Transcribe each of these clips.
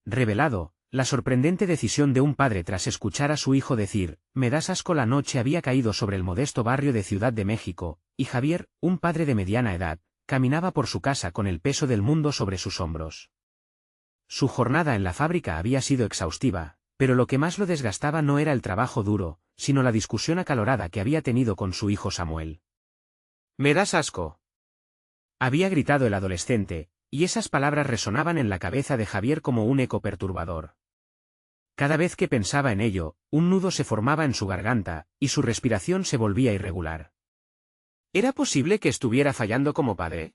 revelado, la sorprendente decisión de un padre tras escuchar a su hijo decir, «Me das asco». La noche había caído sobre el modesto barrio de Ciudad de México, y Javier, un padre de mediana edad, caminaba por su casa con el peso del mundo sobre sus hombros. Su jornada en la fábrica había sido exhaustiva, pero lo que más lo desgastaba no era el trabajo duro, sino la discusión acalorada que había tenido con su hijo Samuel. «Me das asco», había gritado el adolescente, y esas palabras resonaban en la cabeza de Javier como un eco perturbador. Cada vez que pensaba en ello, un nudo se formaba en su garganta, y su respiración se volvía irregular. ¿Era posible que estuviera fallando como padre?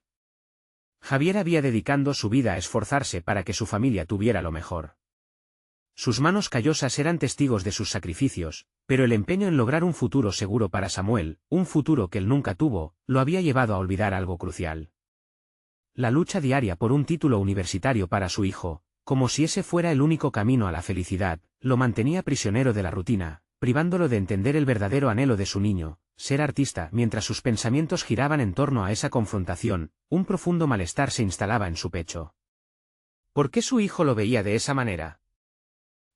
Javier había dedicado su vida a esforzarse para que su familia tuviera lo mejor. Sus manos callosas eran testigos de sus sacrificios, pero el empeño en lograr un futuro seguro para Samuel, un futuro que él nunca tuvo, lo había llevado a olvidar algo crucial. La lucha diaria por un título universitario para su hijo, como si ese fuera el único camino a la felicidad, lo mantenía prisionero de la rutina, privándolo de entender el verdadero anhelo de su niño, ser artista. Mientras sus pensamientos giraban en torno a esa confrontación, un profundo malestar se instalaba en su pecho. ¿Por qué su hijo lo veía de esa manera?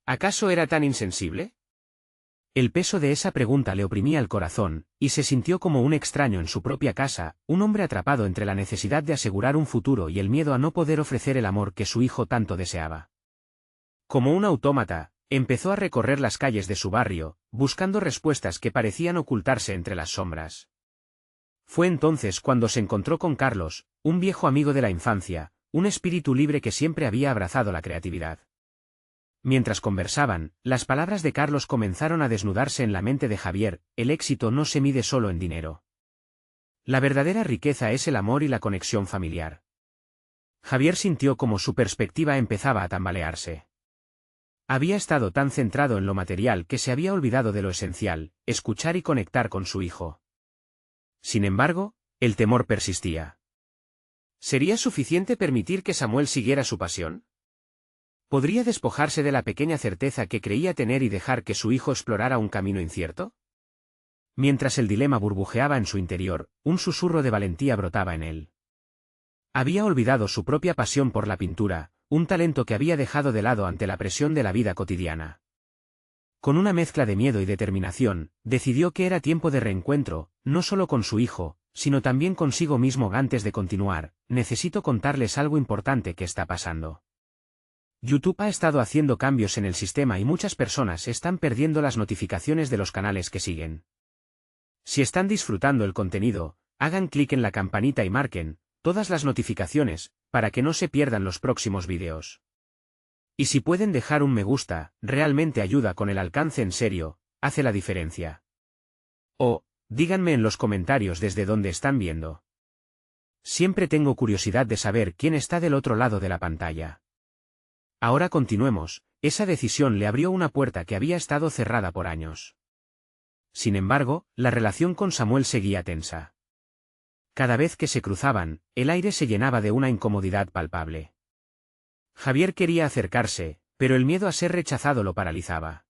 ¿Acaso era tan insensible? El peso de esa pregunta le oprimía el corazón, y se sintió como un extraño en su propia casa, un hombre atrapado entre la necesidad de asegurar un futuro y el miedo a no poder ofrecer el amor que su hijo tanto deseaba. Como un autómata, empezó a recorrer las calles de su barrio, buscando respuestas que parecían ocultarse entre las sombras. Fue entonces cuando se encontró con Carlos, un viejo amigo de la infancia, un espíritu libre que siempre había abrazado la creatividad. Mientras conversaban, las palabras de Carlos comenzaron a desnudarse en la mente de Javier: el éxito no se mide solo en dinero. La verdadera riqueza es el amor y la conexión familiar. Javier sintió como su perspectiva empezaba a tambalearse. Había estado tan centrado en lo material que se había olvidado de lo esencial, escuchar y conectar con su hijo. Sin embargo, el temor persistía. ¿Sería suficiente permitir que Samuel siguiera su pasión? ¿Podría despojarse de la pequeña certeza que creía tener y dejar que su hijo explorara un camino incierto? Mientras el dilema burbujeaba en su interior, un susurro de valentía brotaba en él. Había olvidado su propia pasión por la pintura, un talento que había dejado de lado ante la presión de la vida cotidiana. Con una mezcla de miedo y determinación, decidió que era tiempo de reencuentro, no solo con su hijo, sino también consigo mismo. Antes de continuar, necesito contarles algo importante que está pasando. YouTube ha estado haciendo cambios en el sistema y muchas personas están perdiendo las notificaciones de los canales que siguen. Si están disfrutando el contenido, hagan clic en la campanita y marquen todas las notificaciones, para que no se pierdan los próximos vídeos. Y si pueden dejar un me gusta, realmente ayuda con el alcance. En serio, hace la diferencia. O, díganme en los comentarios desde dónde están viendo. Siempre tengo curiosidad de saber quién está del otro lado de la pantalla. Ahora continuemos. Esa decisión le abrió una puerta que había estado cerrada por años. Sin embargo, la relación con Samuel seguía tensa. Cada vez que se cruzaban, el aire se llenaba de una incomodidad palpable. Javier quería acercarse, pero el miedo a ser rechazado lo paralizaba.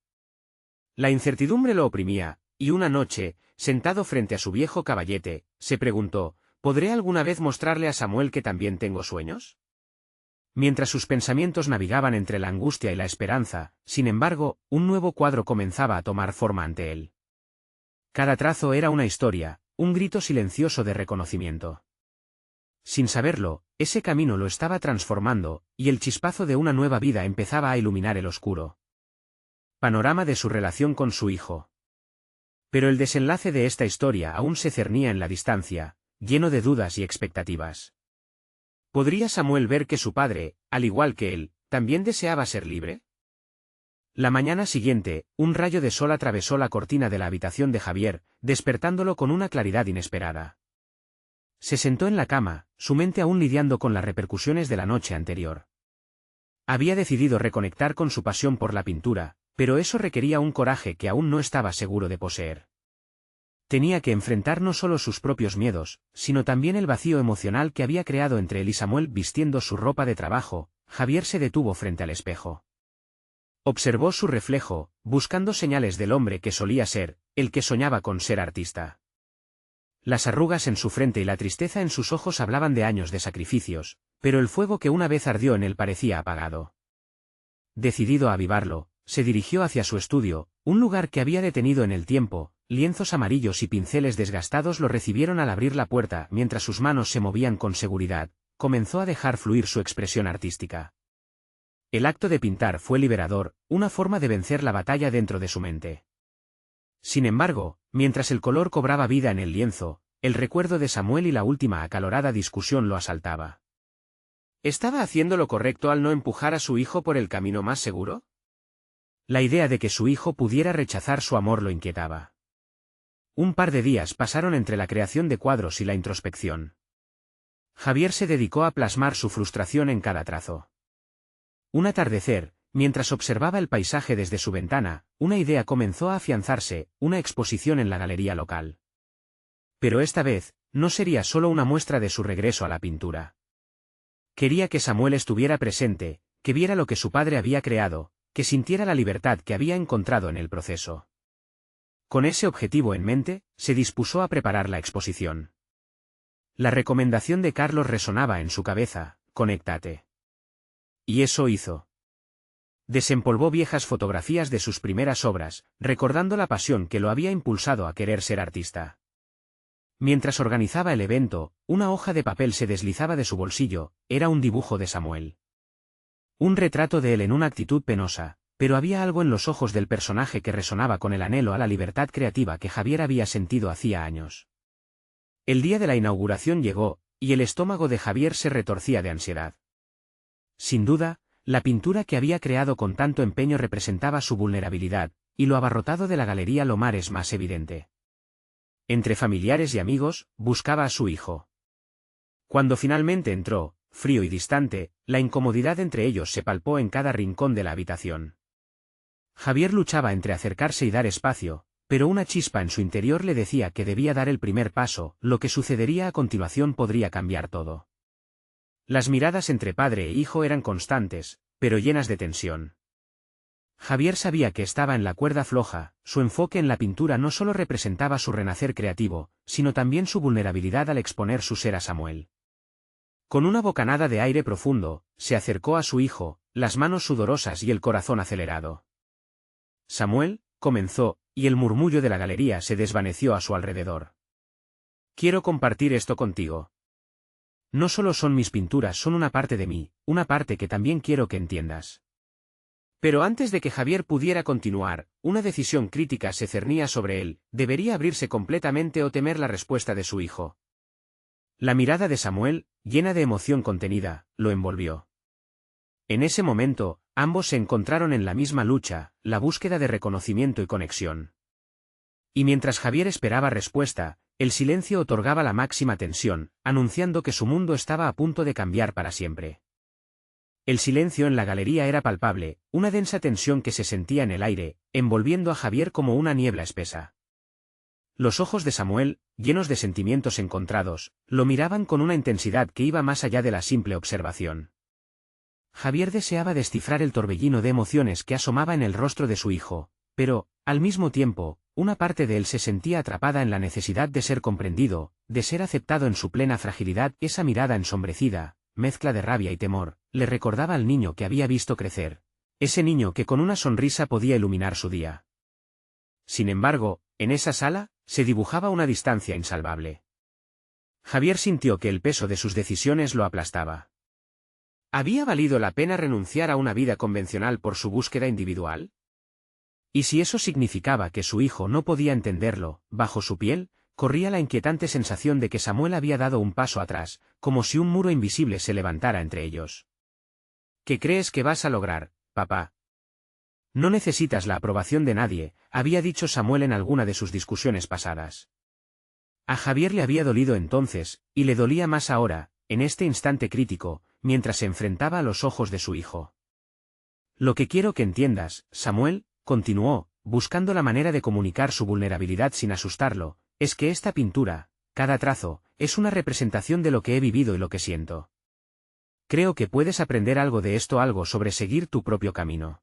La incertidumbre lo oprimía, y una noche, sentado frente a su viejo caballete, se preguntó: ¿podré alguna vez mostrarle a Samuel que también tengo sueños? Mientras sus pensamientos navegaban entre la angustia y la esperanza, sin embargo, un nuevo cuadro comenzaba a tomar forma ante él. Cada trazo era una historia, un grito silencioso de reconocimiento. Sin saberlo, ese camino lo estaba transformando, y el chispazo de una nueva vida empezaba a iluminar el oscuro panorama de su relación con su hijo. Pero el desenlace de esta historia aún se cernía en la distancia, lleno de dudas y expectativas. ¿Podría Samuel ver que su padre, al igual que él, también deseaba ser libre? La mañana siguiente, un rayo de sol atravesó la cortina de la habitación de Javier, despertándolo con una claridad inesperada. Se sentó en la cama, su mente aún lidiando con las repercusiones de la noche anterior. Había decidido reconectar con su pasión por la pintura, pero eso requería un coraje que aún no estaba seguro de poseer. Tenía que enfrentar no solo sus propios miedos, sino también el vacío emocional que había creado entre él y Samuel. Vistiendo su ropa de trabajo, Javier se detuvo frente al espejo. Observó su reflejo, buscando señales del hombre que solía ser, el que soñaba con ser artista. Las arrugas en su frente y la tristeza en sus ojos hablaban de años de sacrificios, pero el fuego que una vez ardió en él parecía apagado. decidido a avivarlo, se dirigió hacia su estudio, un lugar que había detenido en el tiempo. Lienzos amarillos y pinceles desgastados lo recibieron al abrir la puerta. Mientras sus manos se movían con seguridad, comenzó a dejar fluir su expresión artística. El acto de pintar fue liberador, una forma de vencer la batalla dentro de su mente. Sin embargo, mientras el color cobraba vida en el lienzo, el recuerdo de Samuel y la última acalorada discusión lo asaltaba. ¿Estaba haciendo lo correcto al no empujar a su hijo por el camino más seguro? La idea de que su hijo pudiera rechazar su amor lo inquietaba. Un par de días pasaron entre la creación de cuadros y la introspección. Javier se dedicó a plasmar su frustración en cada trazo. Un atardecer, mientras observaba el paisaje desde su ventana, una idea comenzó a afianzarse, una exposición en la galería local. Pero esta vez, no sería solo una muestra de su regreso a la pintura. Quería que Samuel estuviera presente, que viera lo que su padre había creado, que sintiera la libertad que había encontrado en el proceso. Con ese objetivo en mente, se dispuso a preparar la exposición. La recomendación de Carlos resonaba en su cabeza: conéctate. Y eso hizo. Desempolvó viejas fotografías de sus primeras obras, recordando la pasión que lo había impulsado a querer ser artista. Mientras organizaba el evento, una hoja de papel se deslizaba de su bolsillo. Era un dibujo de Samuel. Un retrato de él en una actitud penosa, pero había algo en los ojos del personaje que resonaba con el anhelo a la libertad creativa que Javier había sentido hacía años. El día de la inauguración llegó, y el estómago de Javier se retorcía de ansiedad. Sin duda, la pintura que había creado con tanto empeño representaba su vulnerabilidad, y lo abarrotado de la galería Lomar es más evidente. Entre familiares y amigos, buscaba a su hijo. Cuando finalmente entró, frío y distante, la incomodidad entre ellos se palpó en cada rincón de la habitación. Javier luchaba entre acercarse y dar espacio, pero una chispa en su interior le decía que debía dar el primer paso. Lo que sucedería a continuación podría cambiar todo. Las miradas entre padre e hijo eran constantes, pero llenas de tensión. Javier sabía que estaba en la cuerda floja. Su enfoque en la pintura no solo representaba su renacer creativo, sino también su vulnerabilidad al exponer su ser a Samuel. Con una bocanada de aire profundo, se acercó a su hijo, las manos sudorosas y el corazón acelerado. Samuel, comenzó, y el murmullo de la galería se desvaneció a su alrededor. Quiero compartir esto contigo. No solo son mis pinturas, son una parte de mí, una parte que también quiero que entiendas. Pero antes de que Javier pudiera continuar, una decisión crítica se cernía sobre él: ¿debería abrirse completamente o temer la respuesta de su hijo? La mirada de Samuel, llena de emoción contenida, lo envolvió. En ese momento, ambos se encontraron en la misma lucha, la búsqueda de reconocimiento y conexión. Y mientras Javier esperaba respuesta, el silencio otorgaba la máxima tensión, anunciando que su mundo estaba a punto de cambiar para siempre. El silencio en la galería era palpable, una densa tensión que se sentía en el aire, envolviendo a Javier como una niebla espesa. Los ojos de Samuel, llenos de sentimientos encontrados, lo miraban con una intensidad que iba más allá de la simple observación. Javier deseaba descifrar el torbellino de emociones que asomaba en el rostro de su hijo, pero, al mismo tiempo, una parte de él se sentía atrapada en la necesidad de ser comprendido, de ser aceptado en su plena fragilidad. Esa mirada ensombrecida, mezcla de rabia y temor, le recordaba al niño que había visto crecer, ese niño que con una sonrisa podía iluminar su día. Sin embargo, en esa sala, se dibujaba una distancia insalvable. Javier sintió que el peso de sus decisiones lo aplastaba. ¿Había valido la pena renunciar a una vida convencional por su búsqueda individual? ¿Y si eso significaba que su hijo no podía entenderlo? Bajo su piel, corría la inquietante sensación de que Samuel había dado un paso atrás, como si un muro invisible se levantara entre ellos. ¿Qué crees que vas a lograr, papá? No necesitas la aprobación de nadie, había dicho Samuel en alguna de sus discusiones pasadas. A Javier le había dolido entonces, y le dolía más ahora, en este instante crítico, mientras se enfrentaba a los ojos de su hijo. Lo que quiero que entiendas, Samuel, continuó, buscando la manera de comunicar su vulnerabilidad sin asustarlo, es que esta pintura, cada trazo, es una representación de lo que he vivido y lo que siento. Creo que puedes aprender algo de esto, algo sobre seguir tu propio camino.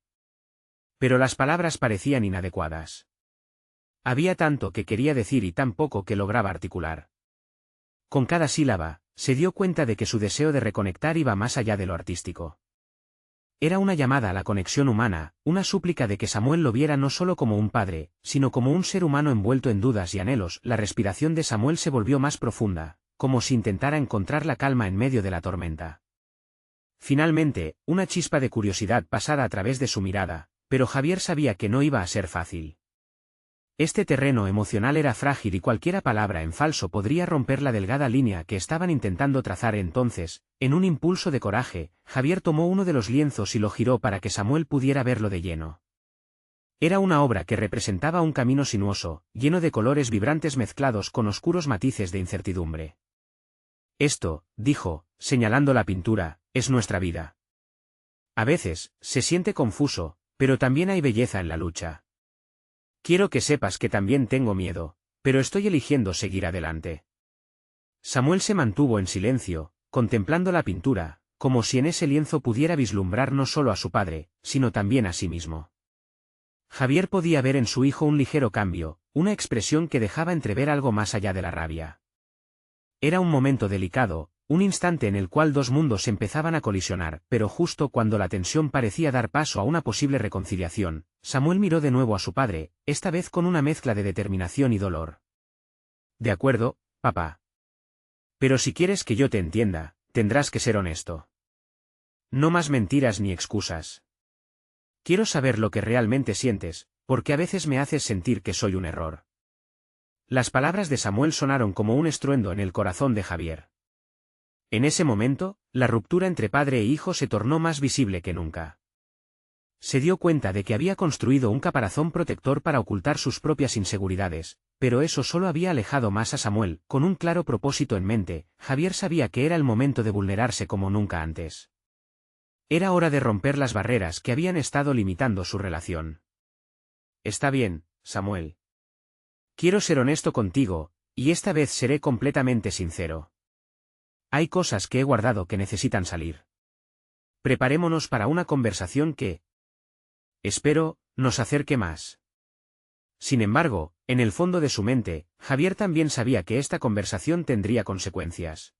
Pero las palabras parecían inadecuadas. Había tanto que quería decir y tan poco que lograba articular. Con cada sílaba, se dio cuenta de que su deseo de reconectar iba más allá de lo artístico. Era una llamada a la conexión humana, una súplica de que Samuel lo viera no solo como un padre, sino como un ser humano envuelto en dudas y anhelos. La respiración de Samuel se volvió más profunda, como si intentara encontrar la calma en medio de la tormenta. Finalmente, una chispa de curiosidad pasara a través de su mirada, pero Javier sabía que no iba a ser fácil. Este terreno emocional era frágil y cualquier palabra en falso podría romper la delgada línea que estaban intentando trazar. Entonces, en un impulso de coraje, Javier tomó uno de los lienzos y lo giró para que Samuel pudiera verlo de lleno. Era una obra que representaba un camino sinuoso, lleno de colores vibrantes mezclados con oscuros matices de incertidumbre. Esto, dijo, señalando la pintura, es nuestra vida. A veces, se siente confuso, pero también hay belleza en la lucha. Quiero que sepas que también tengo miedo, pero estoy eligiendo seguir adelante. Samuel se mantuvo en silencio, contemplando la pintura, como si en ese lienzo pudiera vislumbrar no solo a su padre, sino también a sí mismo. Javier podía ver en su hijo un ligero cambio, una expresión que dejaba entrever algo más allá de la rabia. Era un momento delicado, un instante en el cual dos mundos empezaban a colisionar, pero justo cuando la tensión parecía dar paso a una posible reconciliación, Samuel miró de nuevo a su padre, esta vez con una mezcla de determinación y dolor. De acuerdo, papá. Pero si quieres que yo te entienda, tendrás que ser honesto. No más mentiras ni excusas. Quiero saber lo que realmente sientes, porque a veces me haces sentir que soy un error. Las palabras de Samuel sonaron como un estruendo en el corazón de Javier. En ese momento, la ruptura entre padre e hijo se tornó más visible que nunca. Se dio cuenta de que había construido un caparazón protector para ocultar sus propias inseguridades, pero eso solo había alejado más a Samuel. Con un claro propósito en mente, Javier sabía que era el momento de vulnerarse como nunca antes. Era hora de romper las barreras que habían estado limitando su relación. Está bien, Samuel. Quiero ser honesto contigo, y esta vez seré completamente sincero. Hay cosas que he guardado que necesitan salir. Preparémonos para una conversación que, espero, nos acerque más. Sin embargo, en el fondo de su mente, Javier también sabía que esta conversación tendría consecuencias.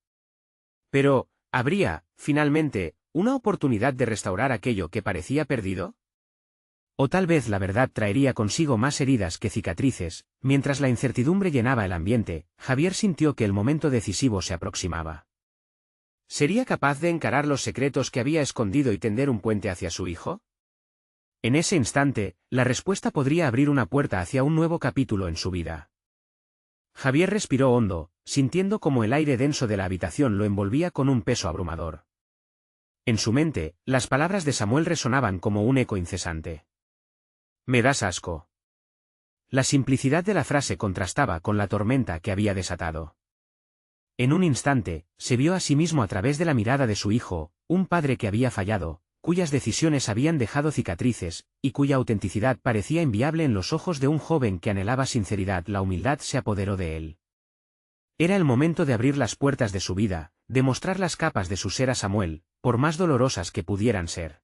Pero, ¿habría, finalmente, una oportunidad de restaurar aquello que parecía perdido? O tal vez la verdad traería consigo más heridas que cicatrices. Mientras la incertidumbre llenaba el ambiente, Javier sintió que el momento decisivo se aproximaba. ¿Sería capaz de encarar los secretos que había escondido y tender un puente hacia su hijo? En ese instante, la respuesta podría abrir una puerta hacia un nuevo capítulo en su vida. Javier respiró hondo, sintiendo como el aire denso de la habitación lo envolvía con un peso abrumador. En su mente, las palabras de Samuel resonaban como un eco incesante. Me das asco. La simplicidad de la frase contrastaba con la tormenta que había desatado. En un instante, se vio a sí mismo a través de la mirada de su hijo, un padre que había fallado, cuyas decisiones habían dejado cicatrices, y cuya autenticidad parecía inviable en los ojos de un joven que anhelaba sinceridad. La humildad se apoderó de él. Era el momento de abrir las puertas de su vida, de mostrar las capas de su ser a Samuel, por más dolorosas que pudieran ser.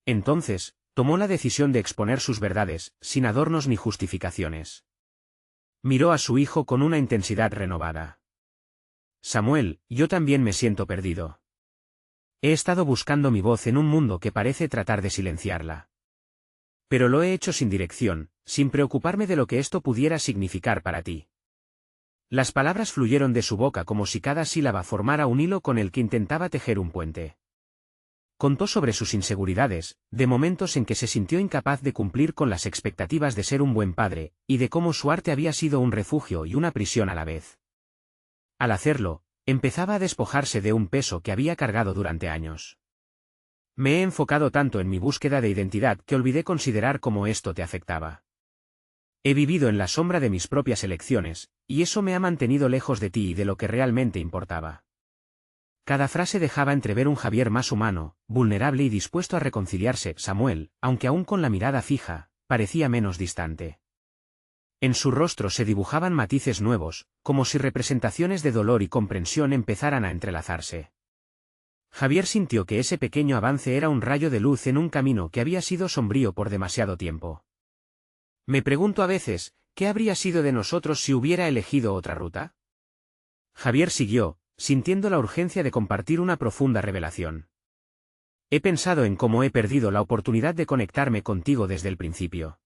Entonces, tomó la decisión de exponer sus verdades, sin adornos ni justificaciones. Miró a su hijo con una intensidad renovada. Samuel, yo también me siento perdido. He estado buscando mi voz en un mundo que parece tratar de silenciarla. Pero lo he hecho sin dirección, sin preocuparme de lo que esto pudiera significar para ti. Las palabras fluyeron de su boca como si cada sílaba formara un hilo con el que intentaba tejer un puente. Contó sobre sus inseguridades, de momentos en que se sintió incapaz de cumplir con las expectativas de ser un buen padre, y de cómo su arte había sido un refugio y una prisión a la vez. Al hacerlo, empezaba a despojarse de un peso que había cargado durante años. Me he enfocado tanto en mi búsqueda de identidad que olvidé considerar cómo esto te afectaba. He vivido en la sombra de mis propias elecciones, y eso me ha mantenido lejos de ti y de lo que realmente importaba. Cada frase dejaba entrever un Javier más humano, vulnerable y dispuesto a reconciliarse. Samuel, aunque aún con la mirada fija, parecía menos distante. En su rostro se dibujaban matices nuevos, como si representaciones de dolor y comprensión empezaran a entrelazarse. Javier sintió que ese pequeño avance era un rayo de luz en un camino que había sido sombrío por demasiado tiempo. Me pregunto a veces, ¿qué habría sido de nosotros si hubiera elegido otra ruta? Javier siguió, sintiendo la urgencia de compartir una profunda revelación. He pensado en cómo he perdido la oportunidad de conectarme contigo desde el principio.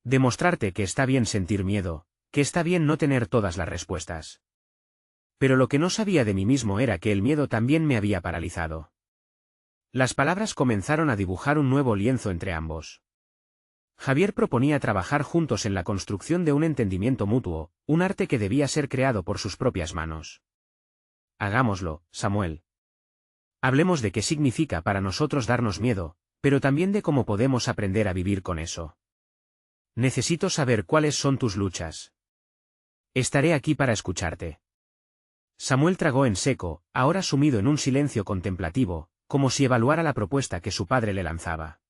Demostrarte que está bien sentir miedo, que está bien no tener todas las respuestas. Pero lo que no sabía de mí mismo era que el miedo también me había paralizado. Las palabras comenzaron a dibujar un nuevo lienzo entre ambos. Javier proponía trabajar juntos en la construcción de un entendimiento mutuo, un arte que debía ser creado por sus propias manos. Hagámoslo, Samuel. Hablemos de qué significa para nosotros darnos miedo, pero también de cómo podemos aprender a vivir con eso. Necesito saber cuáles son tus luchas. Estaré aquí para escucharte. Samuel tragó en seco, ahora sumido en un silencio contemplativo, como si evaluara la propuesta que su padre le lanzaba.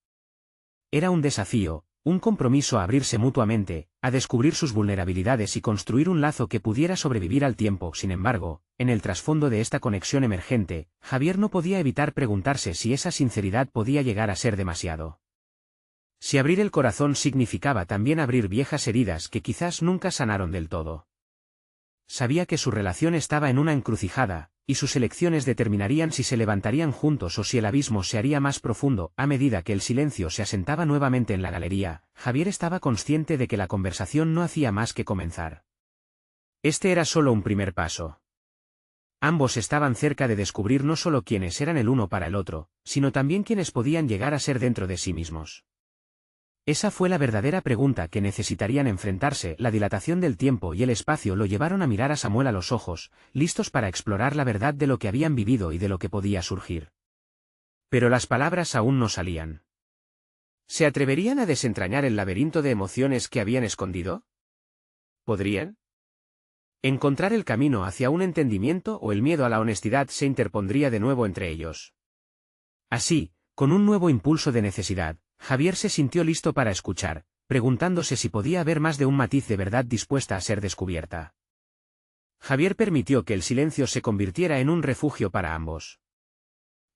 Era un desafío, un compromiso a abrirse mutuamente, a descubrir sus vulnerabilidades y construir un lazo que pudiera sobrevivir al tiempo. Sin embargo, en el trasfondo de esta conexión emergente, Javier no podía evitar preguntarse si esa sinceridad podía llegar a ser demasiado. Si abrir el corazón significaba también abrir viejas heridas que quizás nunca sanaron del todo. Sabía que su relación estaba en una encrucijada, y sus elecciones determinarían si se levantarían juntos o si el abismo se haría más profundo. A medida que el silencio se asentaba nuevamente en la galería, Javier estaba consciente de que la conversación no hacía más que comenzar. Este era solo un primer paso. Ambos estaban cerca de descubrir no solo quiénes eran el uno para el otro, sino también quiénes podían llegar a ser dentro de sí mismos. Esa fue la verdadera pregunta que necesitarían enfrentarse. La dilatación del tiempo y el espacio lo llevaron a mirar a Samuel a los ojos, listos para explorar la verdad de lo que habían vivido y de lo que podía surgir. Pero las palabras aún no salían. ¿Se atreverían a desentrañar el laberinto de emociones que habían escondido? ¿Podrían? ¿Encontrar el camino hacia un entendimiento o el miedo a la honestidad se interpondría de nuevo entre ellos? Así, con un nuevo impulso de necesidad, Javier se sintió listo para escuchar, preguntándose si podía haber más de un matiz de verdad dispuesta a ser descubierta. Javier permitió que el silencio se convirtiera en un refugio para ambos.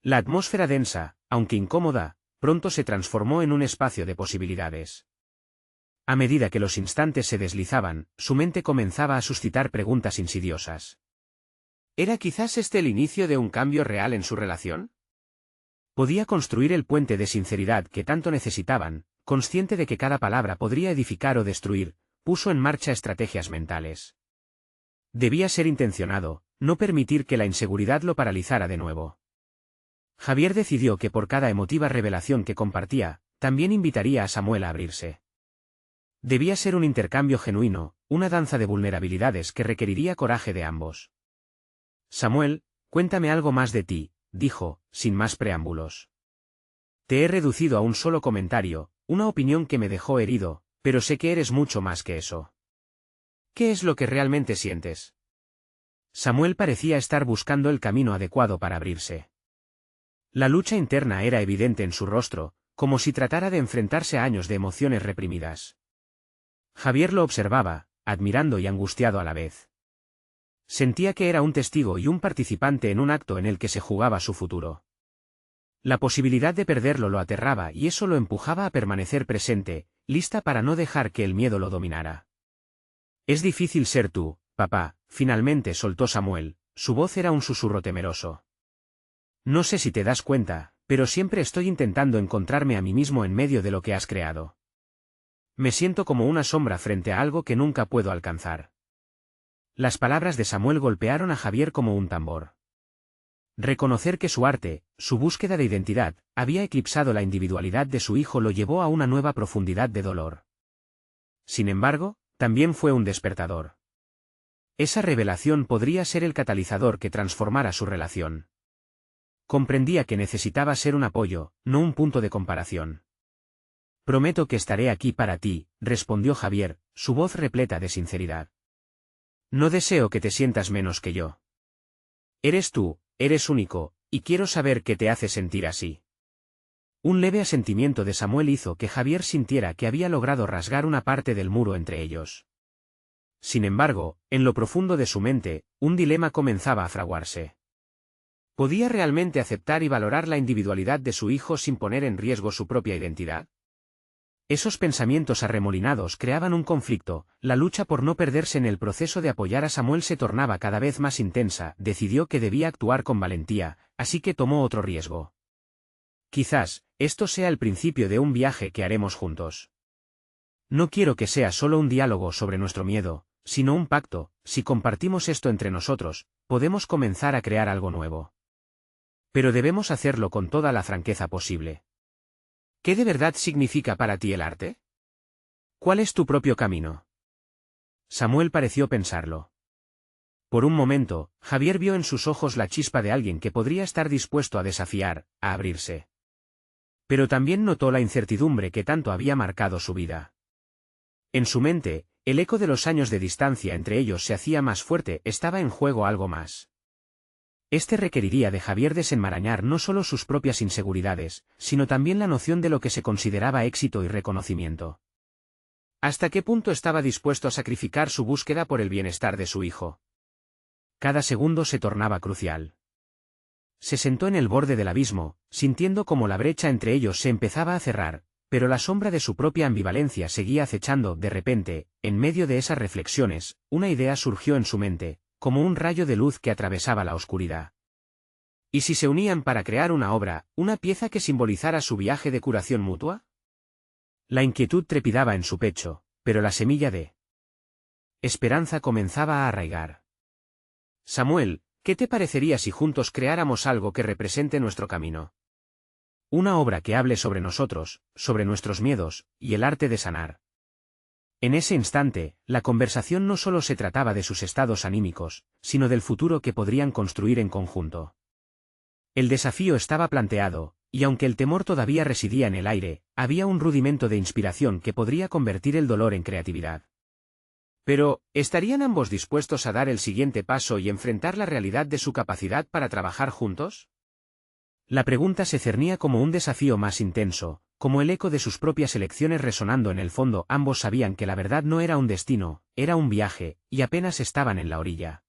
La atmósfera densa, aunque incómoda, pronto se transformó en un espacio de posibilidades. A medida que los instantes se deslizaban, su mente comenzaba a suscitar preguntas insidiosas. ¿Era quizás este el inicio de un cambio real en su relación? Podía construir el puente de sinceridad que tanto necesitaban, consciente de que cada palabra podría edificar o destruir, puso en marcha estrategias mentales. Debía ser intencionado, no permitir que la inseguridad lo paralizara de nuevo. Javier decidió que por cada emotiva revelación que compartía, también invitaría a Samuel a abrirse. Debía ser un intercambio genuino, una danza de vulnerabilidades que requeriría coraje de ambos. Samuel, cuéntame algo más de ti, dijo, sin más preámbulos. Te he reducido a un solo comentario, una opinión que me dejó herido, pero sé que eres mucho más que eso. ¿Qué es lo que realmente sientes? Samuel parecía estar buscando el camino adecuado para abrirse. La lucha interna era evidente en su rostro, como si tratara de enfrentarse a años de emociones reprimidas. Javier lo observaba, admirando y angustiado a la vez. Sentía que era un testigo y un participante en un acto en el que se jugaba su futuro. La posibilidad de perderlo lo aterraba y eso lo empujaba a permanecer presente, lista para no dejar que el miedo lo dominara. Es difícil ser tú, papá, finalmente soltó Samuel, su voz era un susurro temeroso. No sé si te das cuenta, pero siempre estoy intentando encontrarme a mí mismo en medio de lo que has creado. Me siento como una sombra frente a algo que nunca puedo alcanzar. Las palabras de Samuel golpearon a Javier como un tambor. Reconocer que su arte, su búsqueda de identidad, había eclipsado la individualidad de su hijo lo llevó a una nueva profundidad de dolor. Sin embargo, también fue un despertador. Esa revelación podría ser el catalizador que transformara su relación. Comprendía que necesitaba ser un apoyo, no un punto de comparación. Prometo que estaré aquí para ti, respondió Javier, su voz repleta de sinceridad. No deseo que te sientas menos que yo. Eres tú, eres único, y quiero saber qué te hace sentir así. Un leve asentimiento de Samuel hizo que Javier sintiera que había logrado rasgar una parte del muro entre ellos. Sin embargo, en lo profundo de su mente, un dilema comenzaba a fraguarse. ¿Podía realmente aceptar y valorar la individualidad de su hijo sin poner en riesgo su propia identidad? Esos pensamientos arremolinados creaban un conflicto, la lucha por no perderse en el proceso de apoyar a Samuel se tornaba cada vez más intensa, decidió que debía actuar con valentía, así que tomó otro riesgo. Quizás, esto sea el principio de un viaje que haremos juntos. No quiero que sea solo un diálogo sobre nuestro miedo, sino un pacto. Si compartimos esto entre nosotros, podemos comenzar a crear algo nuevo. Pero debemos hacerlo con toda la franqueza posible. ¿Qué de verdad significa para ti el arte? ¿Cuál es tu propio camino? Samuel pareció pensarlo. Por un momento, Javier vio en sus ojos la chispa de alguien que podría estar dispuesto a desafiar, a abrirse. Pero también notó la incertidumbre que tanto había marcado su vida. En su mente, el eco de los años de distancia entre ellos se hacía más fuerte, estaba en juego algo más. Este requeriría de Javier desenmarañar no solo sus propias inseguridades, sino también la noción de lo que se consideraba éxito y reconocimiento. ¿Hasta qué punto estaba dispuesto a sacrificar su búsqueda por el bienestar de su hijo? Cada segundo se tornaba crucial. Se sentó en el borde del abismo, sintiendo como la brecha entre ellos se empezaba a cerrar, pero la sombra de su propia ambivalencia seguía acechando. De repente, en medio de esas reflexiones, una idea surgió en su mente, como un rayo de luz que atravesaba la oscuridad. ¿Y si se unían para crear una obra, una pieza que simbolizara su viaje de curación mutua? La inquietud trepidaba en su pecho, pero la semilla de esperanza comenzaba a arraigar. Samuel, ¿qué te parecería si juntos creáramos algo que represente nuestro camino? Una obra que hable sobre nosotros, sobre nuestros miedos, y el arte de sanar. En ese instante, la conversación no solo se trataba de sus estados anímicos, sino del futuro que podrían construir en conjunto. El desafío estaba planteado, y aunque el temor todavía residía en el aire, había un rudimento de inspiración que podría convertir el dolor en creatividad. Pero, ¿estarían ambos dispuestos a dar el siguiente paso y enfrentar la realidad de su capacidad para trabajar juntos? La pregunta se cernía como un desafío más intenso, como el eco de sus propias elecciones resonando en el fondo. Ambos sabían que la verdad no era un destino, era un viaje, y apenas estaban en la orilla.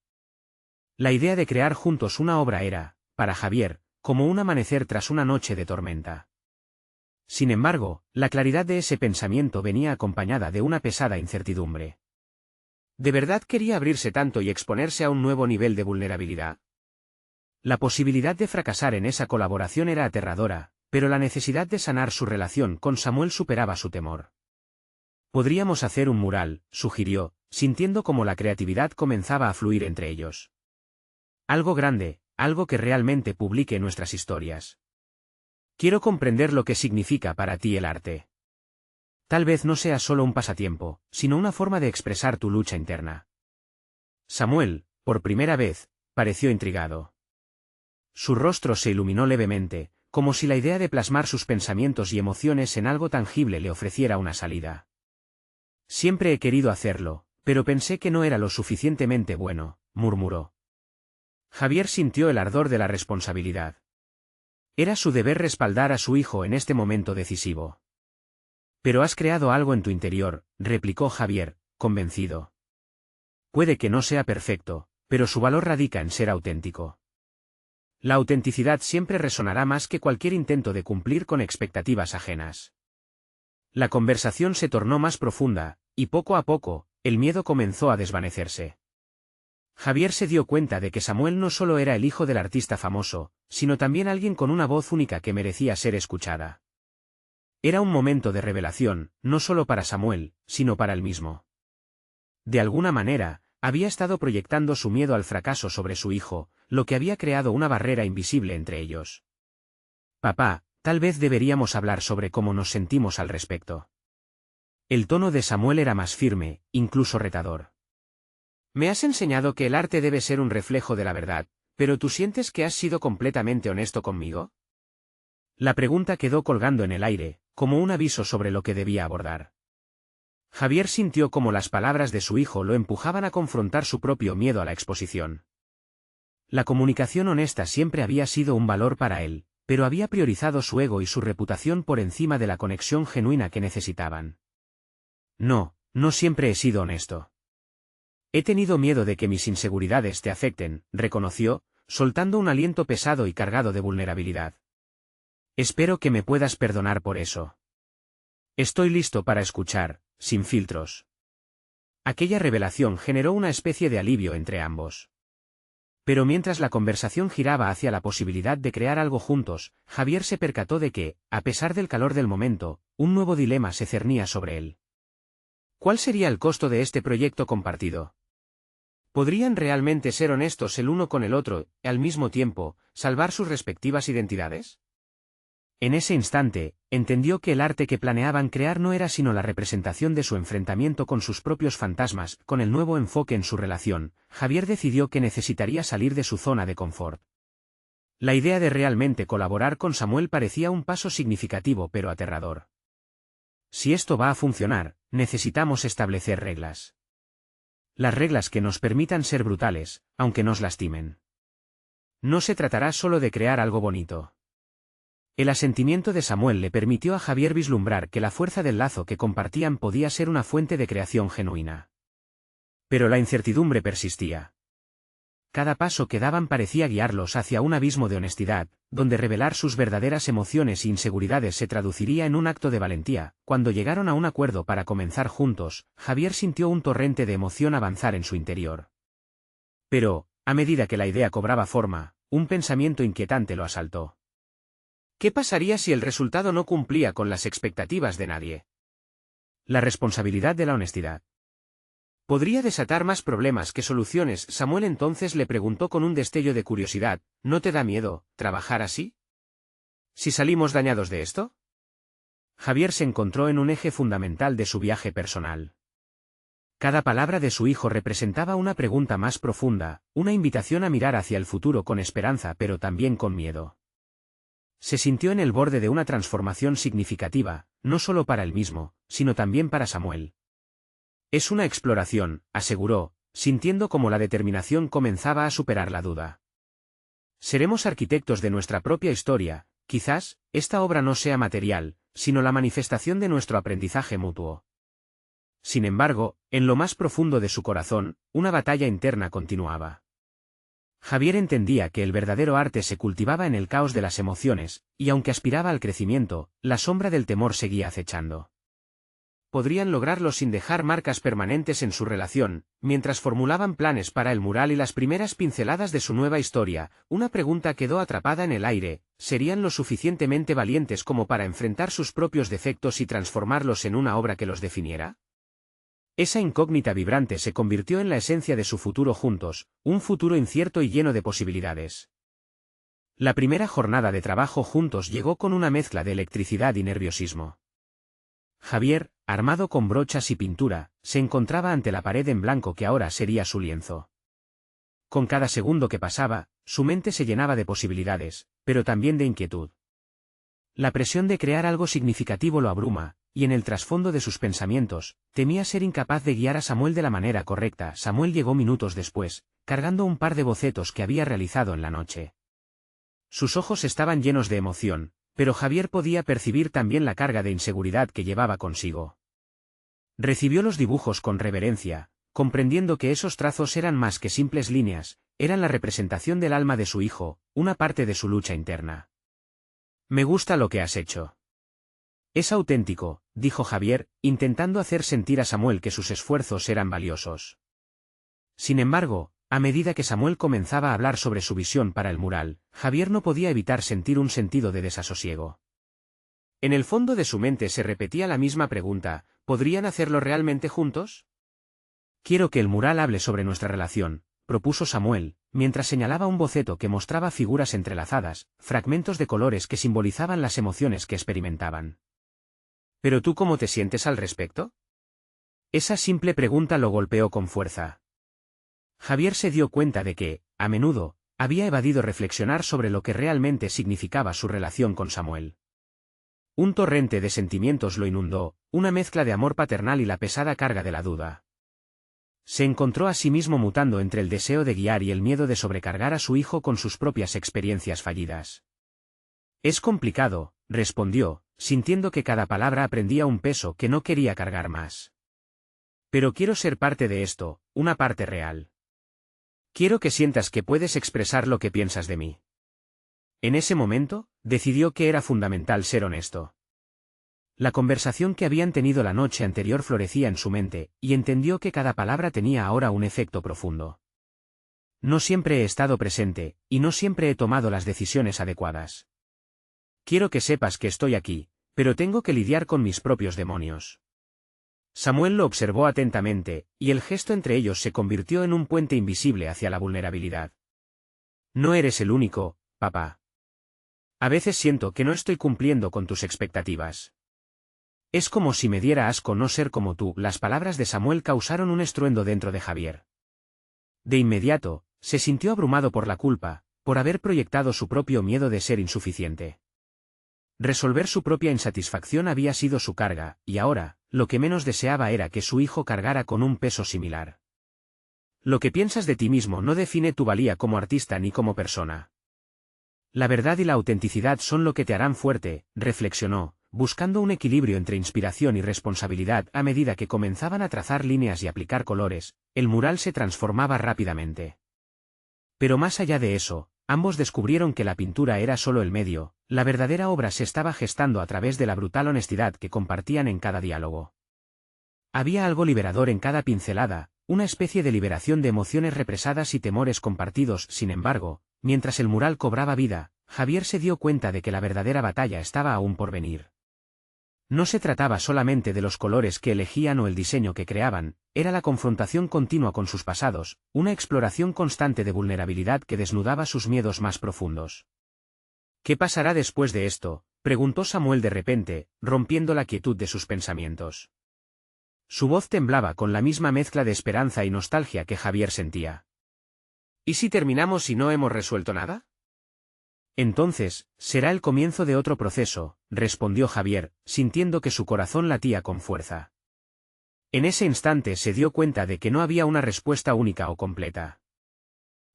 La idea de crear juntos una obra era, para Javier, como un amanecer tras una noche de tormenta. Sin embargo, la claridad de ese pensamiento venía acompañada de una pesada incertidumbre. ¿De verdad quería abrirse tanto y exponerse a un nuevo nivel de vulnerabilidad? La posibilidad de fracasar en esa colaboración era aterradora, pero la necesidad de sanar su relación con Samuel superaba su temor. Podríamos hacer un mural, sugirió, sintiendo como la creatividad comenzaba a fluir entre ellos. Algo grande, algo que realmente publique nuestras historias. Quiero comprender lo que significa para ti el arte. Tal vez no sea solo un pasatiempo, sino una forma de expresar tu lucha interna. Samuel, por primera vez, pareció intrigado. Su rostro se iluminó levemente, como si la idea de plasmar sus pensamientos y emociones en algo tangible le ofreciera una salida. Siempre he querido hacerlo, pero pensé que no era lo suficientemente bueno, murmuró. Javier sintió el ardor de la responsabilidad. Era su deber respaldar a su hijo en este momento decisivo. Pero has creado algo en tu interior, replicó Javier, convencido. Puede que no sea perfecto, pero su valor radica en ser auténtico. La autenticidad siempre resonará más que cualquier intento de cumplir con expectativas ajenas. La conversación se tornó más profunda, y poco a poco, el miedo comenzó a desvanecerse. Javier se dio cuenta de que Samuel no solo era el hijo del artista famoso, sino también alguien con una voz única que merecía ser escuchada. Era un momento de revelación, no solo para Samuel, sino para él mismo. De alguna manera, había estado proyectando su miedo al fracaso sobre su hijo, lo que había creado una barrera invisible entre ellos. Papá, tal vez deberíamos hablar sobre cómo nos sentimos al respecto. El tono de Samuel era más firme, incluso retador. Me has enseñado que el arte debe ser un reflejo de la verdad, pero ¿tú sientes que has sido completamente honesto conmigo? La pregunta quedó colgando en el aire, como un aviso sobre lo que debía abordar. Javier sintió como las palabras de su hijo lo empujaban a confrontar su propio miedo a la exposición. La comunicación honesta siempre había sido un valor para él, pero había priorizado su ego y su reputación por encima de la conexión genuina que necesitaban. No, no siempre he sido honesto. He tenido miedo de que mis inseguridades te afecten, reconoció, soltando un aliento pesado y cargado de vulnerabilidad. Espero que me puedas perdonar por eso. Estoy listo para escuchar, sin filtros. Aquella revelación generó una especie de alivio entre ambos. Pero mientras la conversación giraba hacia la posibilidad de crear algo juntos, Javier se percató de que, a pesar del calor del momento, un nuevo dilema se cernía sobre él. ¿Cuál sería el costo de este proyecto compartido? ¿Podrían realmente ser honestos el uno con el otro, y al mismo tiempo, salvar sus respectivas identidades? En ese instante, entendió que el arte que planeaban crear no era sino la representación de su enfrentamiento con sus propios fantasmas. Con el nuevo enfoque en su relación, Javier decidió que necesitaría salir de su zona de confort. La idea de realmente colaborar con Samuel parecía un paso significativo pero aterrador. Si esto va a funcionar, necesitamos establecer reglas. Las reglas que nos permitan ser brutales, aunque nos lastimen. No se tratará solo de crear algo bonito. El asentimiento de Samuel le permitió a Javier vislumbrar que la fuerza del lazo que compartían podía ser una fuente de creación genuina. Pero la incertidumbre persistía. Cada paso que daban parecía guiarlos hacia un abismo de honestidad, donde revelar sus verdaderas emociones e inseguridades se traduciría en un acto de valentía. Cuando llegaron a un acuerdo para comenzar juntos, Javier sintió un torrente de emoción avanzar en su interior. Pero, a medida que la idea cobraba forma, un pensamiento inquietante lo asaltó. ¿Qué pasaría si el resultado no cumplía con las expectativas de nadie? La responsabilidad de la honestidad. ¿Podría desatar más problemas que soluciones? Samuel entonces le preguntó con un destello de curiosidad, ¿no te da miedo trabajar así? ¿Si salimos dañados de esto? Javier se encontró en un eje fundamental de su viaje personal. Cada palabra de su hijo representaba una pregunta más profunda, una invitación a mirar hacia el futuro con esperanza pero también con miedo. Se sintió en el borde de una transformación significativa, no solo para él mismo, sino también para Samuel. Es una exploración, aseguró, sintiendo cómo la determinación comenzaba a superar la duda. Seremos arquitectos de nuestra propia historia, quizás, esta obra no sea material, sino la manifestación de nuestro aprendizaje mutuo. Sin embargo, en lo más profundo de su corazón, una batalla interna continuaba. Javier entendía que el verdadero arte se cultivaba en el caos de las emociones, y aunque aspiraba al crecimiento, la sombra del temor seguía acechando. Podrían lograrlo sin dejar marcas permanentes en su relación. Mientras formulaban planes para el mural y las primeras pinceladas de su nueva historia, una pregunta quedó atrapada en el aire: ¿serían lo suficientemente valientes como para enfrentar sus propios defectos y transformarlos en una obra que los definiera? Esa incógnita vibrante se convirtió en la esencia de su futuro juntos, un futuro incierto y lleno de posibilidades. La primera jornada de trabajo juntos llegó con una mezcla de electricidad y nerviosismo. Javier, armado con brochas y pintura, se encontraba ante la pared en blanco que ahora sería su lienzo. Con cada segundo que pasaba, su mente se llenaba de posibilidades, pero también de inquietud. La presión de crear algo significativo lo abruma, y en el trasfondo de sus pensamientos, temía ser incapaz de guiar a Samuel de la manera correcta. Samuel llegó minutos después, cargando un par de bocetos que había realizado en la noche. Sus ojos estaban llenos de emoción, pero Javier podía percibir también la carga de inseguridad que llevaba consigo. Recibió los dibujos con reverencia, comprendiendo que esos trazos eran más que simples líneas, eran la representación del alma de su hijo, una parte de su lucha interna. «Me gusta lo que has hecho. Es auténtico», dijo Javier, intentando hacer sentir a Samuel que sus esfuerzos eran valiosos. Sin embargo, a medida que Samuel comenzaba a hablar sobre su visión para el mural, Javier no podía evitar sentir un sentido de desasosiego. En el fondo de su mente se repetía la misma pregunta: ¿podrían hacerlo realmente juntos? «Quiero que el mural hable sobre nuestra relación», propuso Samuel, mientras señalaba un boceto que mostraba figuras entrelazadas, fragmentos de colores que simbolizaban las emociones que experimentaban. «¿Pero tú cómo te sientes al respecto?». Esa simple pregunta lo golpeó con fuerza. Javier se dio cuenta de que, a menudo, había evadido reflexionar sobre lo que realmente significaba su relación con Samuel. Un torrente de sentimientos lo inundó, una mezcla de amor paternal y la pesada carga de la duda. Se encontró a sí mismo mutando entre el deseo de guiar y el miedo de sobrecargar a su hijo con sus propias experiencias fallidas. «Es complicado», respondió, sintiendo que cada palabra aprendía un peso que no quería cargar más. «Pero quiero ser parte de esto, una parte real. Quiero que sientas que puedes expresar lo que piensas de mí». En ese momento, decidió que era fundamental ser honesto. La conversación que habían tenido la noche anterior florecía en su mente, y entendió que cada palabra tenía ahora un efecto profundo. No siempre he estado presente, y no siempre he tomado las decisiones adecuadas. Quiero que sepas que estoy aquí, pero tengo que lidiar con mis propios demonios. Samuel lo observó atentamente, y el gesto entre ellos se convirtió en un puente invisible hacia la vulnerabilidad. No eres el único, papá. A veces siento que no estoy cumpliendo con tus expectativas. Es como si me diera asco no ser como tú. Las palabras de Samuel causaron un estruendo dentro de Javier. De inmediato, se sintió abrumado por la culpa, por haber proyectado su propio miedo de ser insuficiente. Resolver su propia insatisfacción había sido su carga, y ahora, lo que menos deseaba era que su hijo cargara con un peso similar. Lo que piensas de ti mismo no define tu valía como artista ni como persona. La verdad y la autenticidad son lo que te harán fuerte, reflexionó, buscando un equilibrio entre inspiración y responsabilidad. A medida que comenzaban a trazar líneas y aplicar colores, el mural se transformaba rápidamente. Pero más allá de eso, ambos descubrieron que la pintura era solo el medio, la verdadera obra se estaba gestando a través de la brutal honestidad que compartían en cada diálogo. Había algo liberador en cada pincelada, una especie de liberación de emociones represadas y temores compartidos. Sin embargo, mientras el mural cobraba vida, Javier se dio cuenta de que la verdadera batalla estaba aún por venir. No se trataba solamente de los colores que elegían o el diseño que creaban, era la confrontación continua con sus pasados, una exploración constante de vulnerabilidad que desnudaba sus miedos más profundos. ¿Qué pasará después de esto?, preguntó Samuel de repente, rompiendo la quietud de sus pensamientos. Su voz temblaba con la misma mezcla de esperanza y nostalgia que Javier sentía. ¿Y si terminamos y no hemos resuelto nada? Entonces, será el comienzo de otro proceso, respondió Javier, sintiendo que su corazón latía con fuerza. En ese instante se dio cuenta de que no había una respuesta única o completa.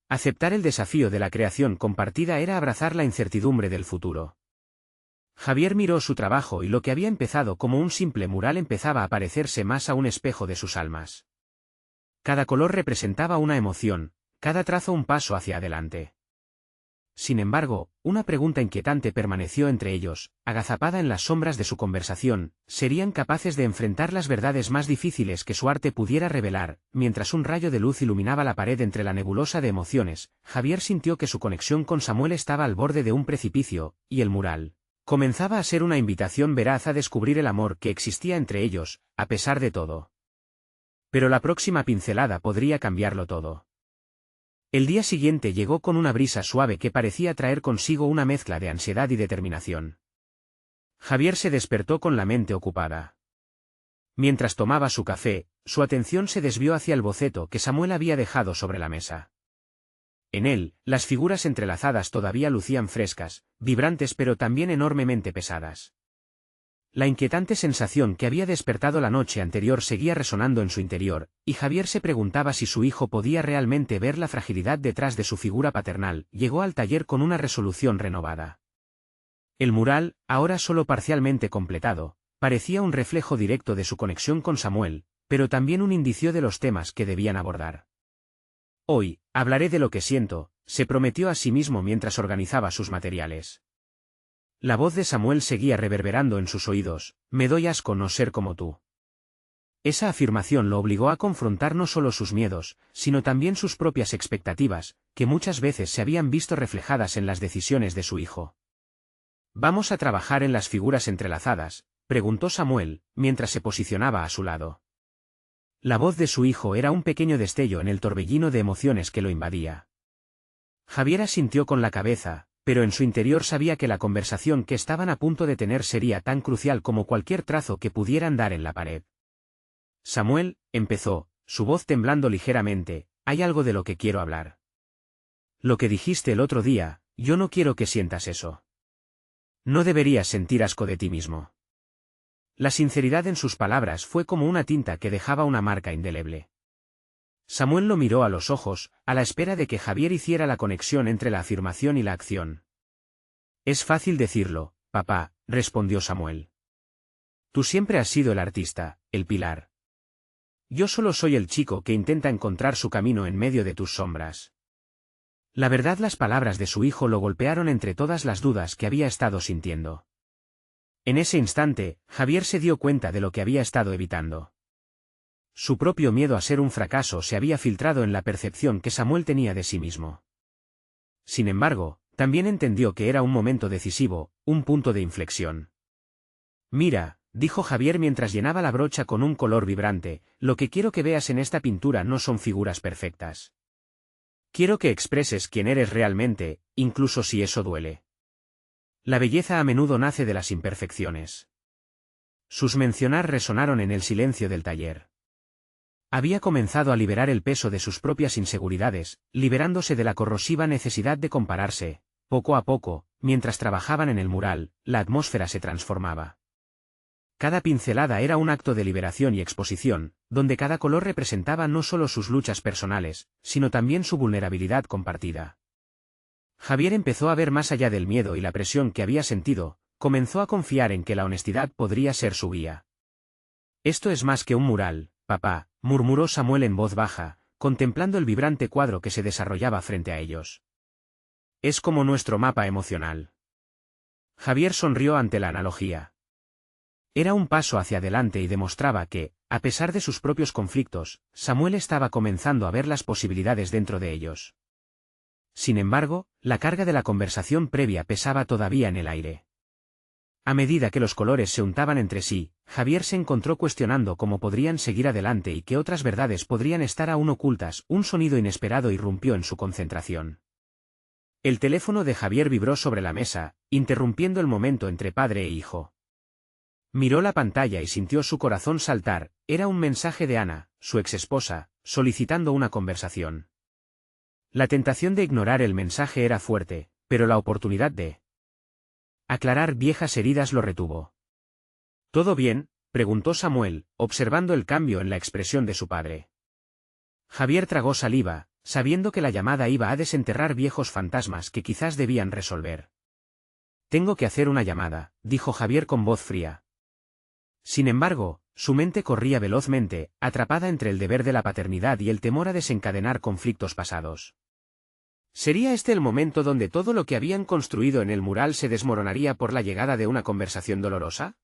Aceptar el desafío de la creación compartida era abrazar la incertidumbre del futuro. Javier miró su trabajo y lo que había empezado como un simple mural empezaba a parecerse más a un espejo de sus almas. Cada color representaba una emoción, cada trazo un paso hacia adelante. Sin embargo, una pregunta inquietante permaneció entre ellos, agazapada en las sombras de su conversación: ¿serían capaces de enfrentar las verdades más difíciles que su arte pudiera revelar? Mientras un rayo de luz iluminaba la pared entre la nebulosa de emociones, Javier sintió que su conexión con Samuel estaba al borde de un precipicio, y el mural comenzaba a ser una invitación veraz a descubrir el amor que existía entre ellos, a pesar de todo. Pero la próxima pincelada podría cambiarlo todo. El día siguiente llegó con una brisa suave que parecía traer consigo una mezcla de ansiedad y determinación. Javier se despertó con la mente ocupada. Mientras tomaba su café, su atención se desvió hacia el boceto que Samuel había dejado sobre la mesa. En él, las figuras entrelazadas todavía lucían frescas, vibrantes pero también enormemente pesadas. La inquietante sensación que había despertado la noche anterior seguía resonando en su interior, y Javier se preguntaba si su hijo podía realmente ver la fragilidad detrás de su figura paternal. Llegó al taller con una resolución renovada. El mural, ahora solo parcialmente completado, parecía un reflejo directo de su conexión con Samuel, pero también un indicio de los temas que debían abordar. Hoy, hablaré de lo que siento, se prometió a sí mismo mientras organizaba sus materiales. La voz de Samuel seguía reverberando en sus oídos: me doy asco no ser como tú. Esa afirmación lo obligó a confrontar no solo sus miedos, sino también sus propias expectativas, que muchas veces se habían visto reflejadas en las decisiones de su hijo. ¿Vamos a trabajar en las figuras entrelazadas?, preguntó Samuel, mientras se posicionaba a su lado. La voz de su hijo era un pequeño destello en el torbellino de emociones que lo invadía. Javier asintió con la cabeza, pero en su interior sabía que la conversación que estaban a punto de tener sería tan crucial como cualquier trazo que pudieran dar en la pared. Samuel, empezó, su voz temblando ligeramente, hay algo de lo que quiero hablar. Lo que dijiste el otro día, yo no quiero que sientas eso. No deberías sentir asco de ti mismo. La sinceridad en sus palabras fue como una tinta que dejaba una marca indeleble. Samuel lo miró a los ojos, a la espera de que Javier hiciera la conexión entre la afirmación y la acción. Es fácil decirlo, papá, respondió Samuel. Tú siempre has sido el artista, el pilar. Yo solo soy el chico que intenta encontrar su camino en medio de tus sombras. La verdad, las palabras de su hijo lo golpearon entre todas las dudas que había estado sintiendo. En ese instante, Javier se dio cuenta de lo que había estado evitando. Su propio miedo a ser un fracaso se había filtrado en la percepción que Samuel tenía de sí mismo. Sin embargo, también entendió que era un momento decisivo, un punto de inflexión. Mira, dijo Javier mientras llenaba la brocha con un color vibrante, lo que quiero que veas en esta pintura no son figuras perfectas. Quiero que expreses quién eres realmente, incluso si eso duele. La belleza a menudo nace de las imperfecciones. Sus mencionar resonaron en el silencio del taller. Había comenzado a liberar el peso de sus propias inseguridades, liberándose de la corrosiva necesidad de compararse. Poco a poco, mientras trabajaban en el mural, la atmósfera se transformaba. Cada pincelada era un acto de liberación y exposición, donde cada color representaba no solo sus luchas personales, sino también su vulnerabilidad compartida. Javier empezó a ver más allá del miedo y la presión que había sentido, comenzó a confiar en que la honestidad podría ser su guía. Esto es más que un mural, papá, murmuró Samuel en voz baja, contemplando el vibrante cuadro que se desarrollaba frente a ellos. Es como nuestro mapa emocional. Javier sonrió ante la analogía. Era un paso hacia adelante y demostraba que, a pesar de sus propios conflictos, Samuel estaba comenzando a ver las posibilidades dentro de ellos. Sin embargo, la carga de la conversación previa pesaba todavía en el aire. A medida que los colores se untaban entre sí, Javier se encontró cuestionando cómo podrían seguir adelante y qué otras verdades podrían estar aún ocultas. Un sonido inesperado irrumpió en su concentración. El teléfono de Javier vibró sobre la mesa, interrumpiendo el momento entre padre e hijo. Miró la pantalla y sintió su corazón saltar. Era un mensaje de Ana, su exesposa, solicitando una conversación. La tentación de ignorar el mensaje era fuerte, pero la oportunidad de aclarar viejas heridas lo retuvo. ¿Todo bien?, preguntó Samuel, observando el cambio en la expresión de su padre. Javier tragó saliva, sabiendo que la llamada iba a desenterrar viejos fantasmas que quizás debían resolver. Tengo que hacer una llamada, dijo Javier con voz fría. Sin embargo, su mente corría velozmente, atrapada entre el deber de la paternidad y el temor a desencadenar conflictos pasados. ¿Sería este el momento donde todo lo que habían construido en el mural se desmoronaría por la llegada de una conversación dolorosa?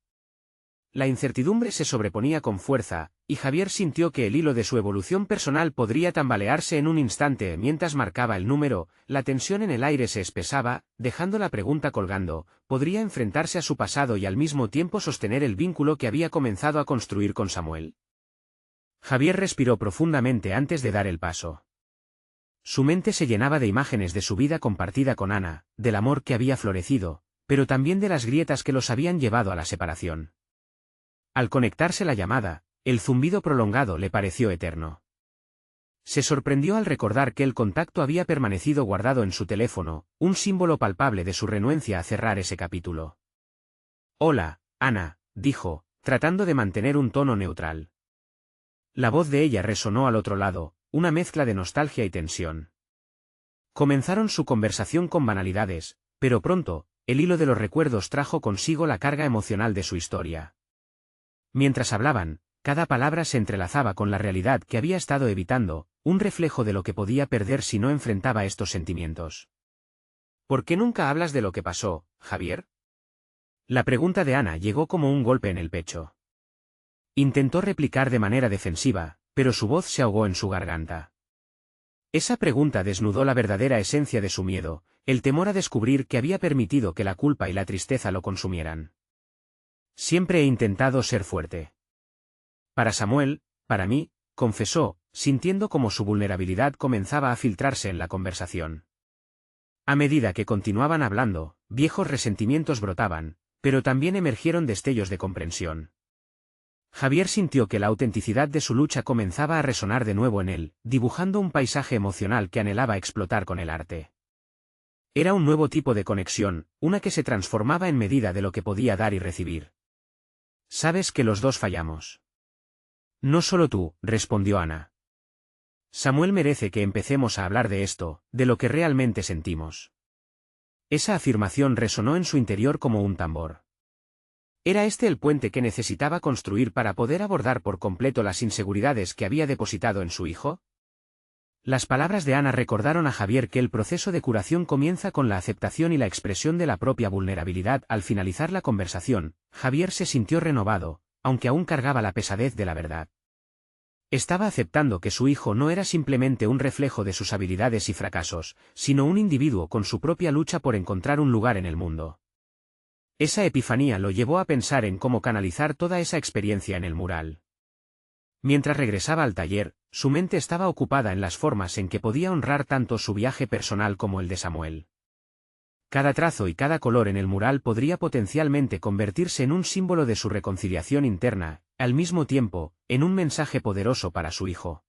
La incertidumbre se sobreponía con fuerza, y Javier sintió que el hilo de su evolución personal podría tambalearse en un instante mientras marcaba el número. La tensión en el aire se espesaba, dejando la pregunta colgando. ¿Podría enfrentarse a su pasado y al mismo tiempo sostener el vínculo que había comenzado a construir con Samuel? Javier respiró profundamente antes de dar el paso. Su mente se llenaba de imágenes de su vida compartida con Ana, del amor que había florecido, pero también de las grietas que los habían llevado a la separación. Al conectarse la llamada, el zumbido prolongado le pareció eterno. Se sorprendió al recordar que el contacto había permanecido guardado en su teléfono, un símbolo palpable de su renuencia a cerrar ese capítulo. «Hola, Ana», dijo, tratando de mantener un tono neutral. La voz de ella resonó al otro lado, una mezcla de nostalgia y tensión. Comenzaron su conversación con banalidades, pero pronto, el hilo de los recuerdos trajo consigo la carga emocional de su historia. Mientras hablaban, cada palabra se entrelazaba con la realidad que había estado evitando, un reflejo de lo que podía perder si no enfrentaba estos sentimientos. ¿Por qué nunca hablas de lo que pasó, Javier? La pregunta de Ana llegó como un golpe en el pecho. Intentó replicar de manera defensiva, pero su voz se ahogó en su garganta. Esa pregunta desnudó la verdadera esencia de su miedo, el temor a descubrir que había permitido que la culpa y la tristeza lo consumieran. Siempre he intentado ser fuerte. Para Samuel, para mí, confesó, sintiendo como su vulnerabilidad comenzaba a filtrarse en la conversación. A medida que continuaban hablando, viejos resentimientos brotaban, pero también emergieron destellos de comprensión. Javier sintió que la autenticidad de su lucha comenzaba a resonar de nuevo en él, dibujando un paisaje emocional que anhelaba explotar con el arte. Era un nuevo tipo de conexión, una que se transformaba en medida de lo que podía dar y recibir. «Sabes que los dos fallamos». «No solo tú», respondió Ana. «Samuel merece que empecemos a hablar de esto, de lo que realmente sentimos». Esa afirmación resonó en su interior como un tambor. ¿Era este el puente que necesitaba construir para poder abordar por completo las inseguridades que había depositado en su hijo? Las palabras de Ana recordaron a Javier que el proceso de curación comienza con la aceptación y la expresión de la propia vulnerabilidad. Al finalizar la conversación, Javier se sintió renovado, aunque aún cargaba la pesadez de la verdad. Estaba aceptando que su hijo no era simplemente un reflejo de sus habilidades y fracasos, sino un individuo con su propia lucha por encontrar un lugar en el mundo. Esa epifanía lo llevó a pensar en cómo canalizar toda esa experiencia en el mural. Mientras regresaba al taller, su mente estaba ocupada en las formas en que podía honrar tanto su viaje personal como el de Samuel. Cada trazo y cada color en el mural podría potencialmente convertirse en un símbolo de su reconciliación interna, al mismo tiempo, en un mensaje poderoso para su hijo.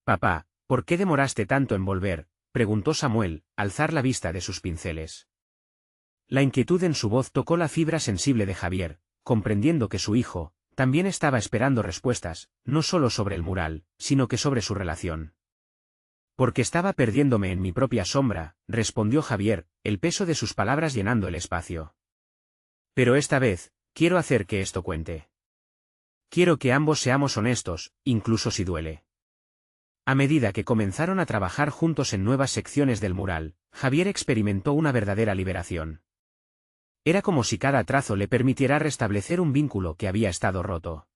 «Papá, ¿por qué demoraste tanto en volver?», preguntó Samuel, al alzar la vista de sus pinceles. La inquietud en su voz tocó la fibra sensible de Javier, comprendiendo que su hijo también estaba esperando respuestas, no solo sobre el mural, sino que sobre su relación. «Porque estaba perdiéndome en mi propia sombra», respondió Javier, el peso de sus palabras llenando el espacio. «Pero esta vez, quiero hacer que esto cuente. Quiero que ambos seamos honestos, incluso si duele». A medida que comenzaron a trabajar juntos en nuevas secciones del mural, Javier experimentó una verdadera liberación. Era como si cada trazo le permitiera restablecer un vínculo que había estado roto.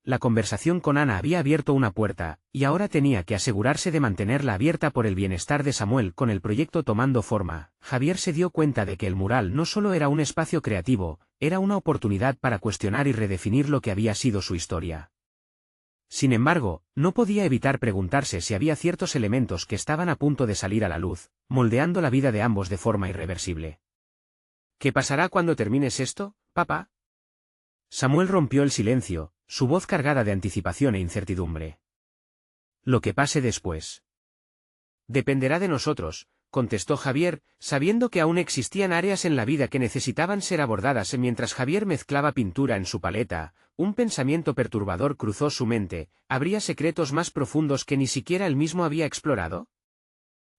La conversación con Ana había abierto una puerta, y ahora tenía que asegurarse de mantenerla abierta por el bienestar de Samuel. Con el proyecto tomando forma, Javier se dio cuenta de que el mural no solo era un espacio creativo, era una oportunidad para cuestionar y redefinir lo que había sido su historia. Sin embargo, no podía evitar preguntarse si había ciertos elementos que estaban a punto de salir a la luz, moldeando la vida de ambos de forma irreversible. «¿Qué pasará cuando termines esto, papá?». Samuel rompió el silencio, su voz cargada de anticipación e incertidumbre. «Lo que pase después». «Dependerá de nosotros», contestó Javier, sabiendo que aún existían áreas en la vida que necesitaban ser abordadas. Mientras Javier mezclaba pintura en su paleta, un pensamiento perturbador cruzó su mente: ¿habría secretos más profundos que ni siquiera él mismo había explorado?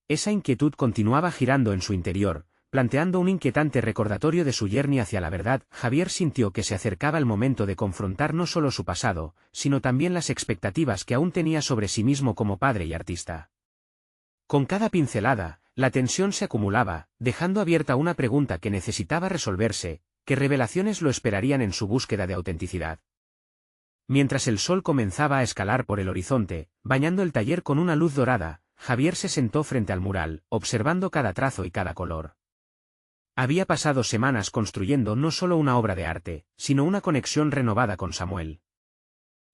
Esa inquietud continuaba girando en su interior, planteando un inquietante recordatorio de su yerni hacia la verdad. Javier sintió que se acercaba el momento de confrontar no solo su pasado, sino también las expectativas que aún tenía sobre sí mismo como padre y artista. Con cada pincelada, la tensión se acumulaba, dejando abierta una pregunta que necesitaba resolverse: ¿qué revelaciones lo esperarían en su búsqueda de autenticidad? Mientras el sol comenzaba a escalar por el horizonte, bañando el taller con una luz dorada, Javier se sentó frente al mural, observando cada trazo y cada color. Había pasado semanas construyendo no solo una obra de arte, sino una conexión renovada con Samuel.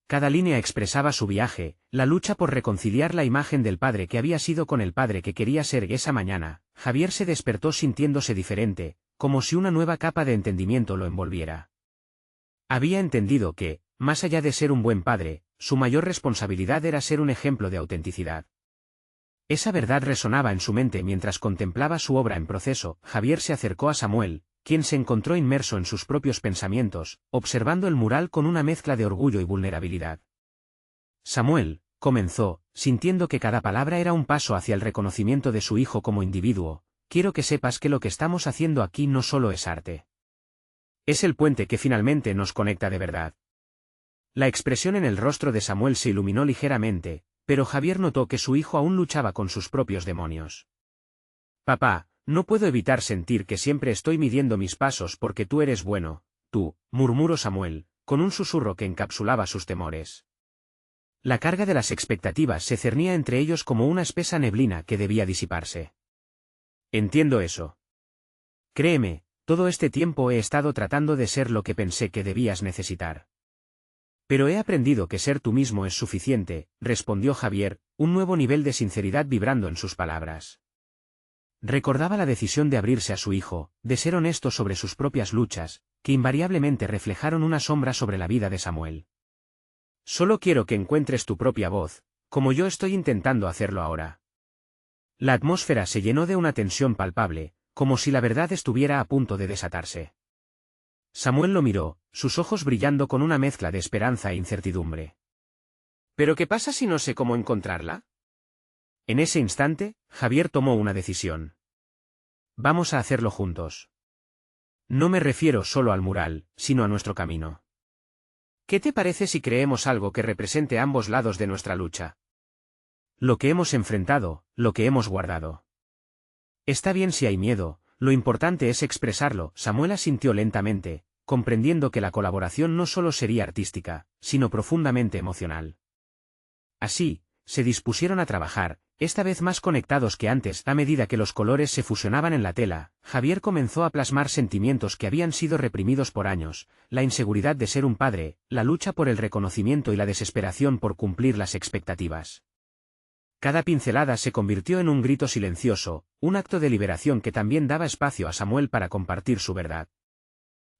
Cada línea expresaba su viaje, la lucha por reconciliar la imagen del padre que había sido con el padre que quería ser. Esa mañana, Javier se despertó sintiéndose diferente, como si una nueva capa de entendimiento lo envolviera. Había entendido que, más allá de ser un buen padre, su mayor responsabilidad era ser un ejemplo de autenticidad. Esa verdad resonaba en su mente mientras contemplaba su obra en proceso. Javier se acercó a Samuel, quien se encontró inmerso en sus propios pensamientos, observando el mural con una mezcla de orgullo y vulnerabilidad. «Samuel», comenzó, sintiendo que cada palabra era un paso hacia el reconocimiento de su hijo como individuo, «quiero que sepas que lo que estamos haciendo aquí no solo es arte. Es el puente que finalmente nos conecta de verdad». La expresión en el rostro de Samuel se iluminó ligeramente, pero Javier notó que su hijo aún luchaba con sus propios demonios. «Papá, no puedo evitar sentir que siempre estoy midiendo mis pasos porque tú eres bueno, tú», murmuró Samuel, con un susurro que encapsulaba sus temores. La carga de las expectativas se cernía entre ellos como una espesa neblina que debía disiparse. «Entiendo eso. Créeme, todo este tiempo he estado tratando de ser lo que pensé que debías necesitar. Pero he aprendido que ser tú mismo es suficiente», respondió Javier, un nuevo nivel de sinceridad vibrando en sus palabras. Recordaba la decisión de abrirse a su hijo, de ser honesto sobre sus propias luchas, que invariablemente reflejaron una sombra sobre la vida de Samuel. «Solo quiero que encuentres tu propia voz, como yo estoy intentando hacerlo ahora». La atmósfera se llenó de una tensión palpable, como si la verdad estuviera a punto de desatarse. Samuel lo miró, sus ojos brillando con una mezcla de esperanza e incertidumbre. «¿Pero qué pasa si no sé cómo encontrarla?». En ese instante, Javier tomó una decisión. «Vamos a hacerlo juntos. No me refiero solo al mural, sino a nuestro camino. ¿Qué te parece si creemos algo que represente ambos lados de nuestra lucha? Lo que hemos enfrentado, lo que hemos guardado. Está bien si hay miedo, lo importante es expresarlo». Samuel asintió lentamente, comprendiendo que la colaboración no solo sería artística, sino profundamente emocional. Así, se dispusieron a trabajar, esta vez más conectados que antes. A medida que los colores se fusionaban en la tela, Javier comenzó a plasmar sentimientos que habían sido reprimidos por años: la inseguridad de ser un padre, la lucha por el reconocimiento y la desesperación por cumplir las expectativas. Cada pincelada se convirtió en un grito silencioso, un acto de liberación que también daba espacio a Samuel para compartir su verdad.